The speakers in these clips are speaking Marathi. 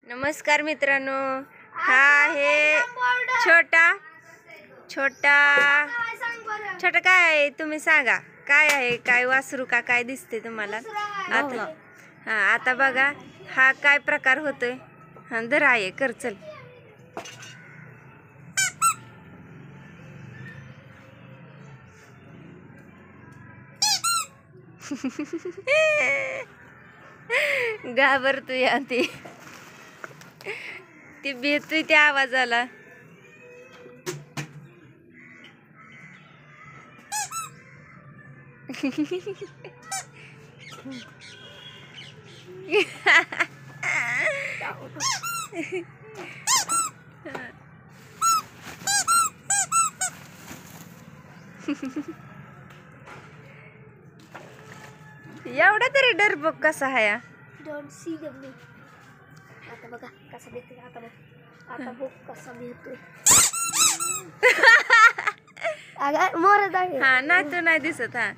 नमस्कार मित्रांनो, हा आहे छोटा काय आहे तुम्ही सांगा, काय आहे, काय वासरू का काय दिसते तुम्हाला आता? हा आता बघा हा काय प्रकार होतोय. हा धर आहे कर चल. घाबरतोय या ती भेटतोय त्या आवाजाला. एवढा तरी डरबोक कसा आहे? डोंट सी मी. आता बघा कसा भेटतोय. आता बघ, आता बघ कसा भेटतोय. अगं मोरच आहे. हा नाही तो नाही दिसत. हा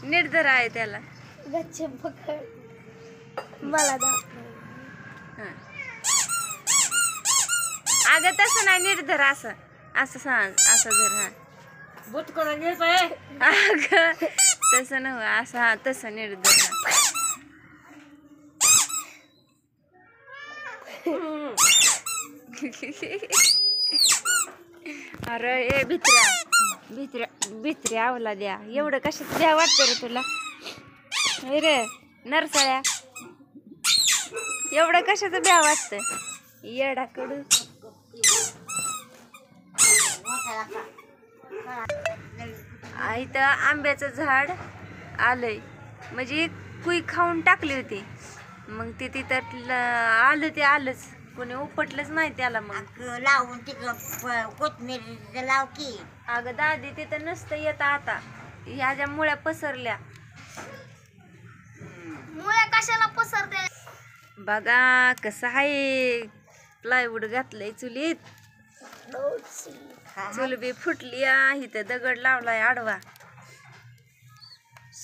नीट धर आहे त्याला. गच्चे पकड मला दा. अगं तसं नाही, नीट धर. असं असं सांग, असं धर. हा बुट करून घे पाय. अगं तसं नव्ह, असं. हा तसं नीट धर. अरे ए भित्र्या आवला द्या, एवढं कशात द्या वाटतं रे तुला? रे नरसाळ्या, एवढं कशाचं द्या वाटतं येडाकडू? इथं आंब्याचं झाड आलंय, म्हणजे कुई खाऊन टाकली होती, मग ते तिथं आलंच, कोणी उपटलंच नाही त्याला. मग लावून तिकडं कोथमीर लाव की. अगं दादी तिथं नसतं येत आता, ह्या ज्या मुळ्या पसरल्या. मुळे कशाला पसरते? बघा कसं आहे, प्लायवूड घातलंय चुलीत, चूल बी फुटली. इथं दगड लावलाय आडवा.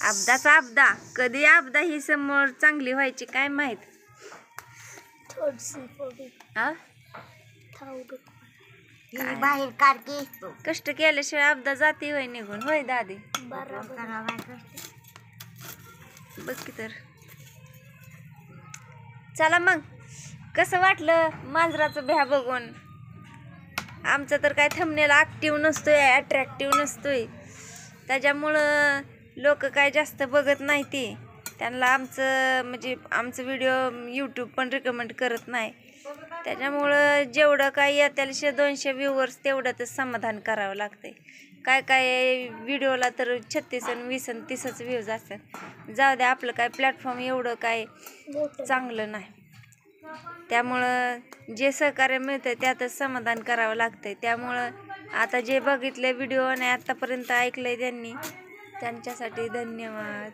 अपदाचा अपदा, कधी अपदा ही समोर चांगली व्हायची काय माहित. बाहेर काढ की. कष्ट केल्याशिवाय अपदा जाती होय निघून, होय दादी? बघ की तर. चला मग, कसं वाटलं मांजराचं भ्या बघून? आमचं तर काय थंबनेल ऍक्टिव्ह नसतोय, अट्रॅक्टिव्ह नसतोय, त्याच्यामुळं लोक काय जास्त बघत नाही. ते त्यांना आमचं व्हिडिओ यूट्यूब पण रिकमेंड करत नाही. त्याच्यामुळं जेवढं काय येत्याल 100-200 व्ह्यूवर्स तेवढ्यातच समाधान करावं लागतंय. काय व्हिडिओला तर 36 आणि 20 आणि 30च व्ह्यूज असतात. जाऊ द्या, आपलं काय प्लॅटफॉर्म एवढं काय चांगलं नाही, त्यामुळं जे सहकार्य मिळतंय त्यातच समाधान करावं लागतंय. त्यामुळं आता जे बघितले व्हिडिओ आणि आतापर्यंत ऐकलंय त्यांनी, त्यांच्यासाठी धन्यवाद.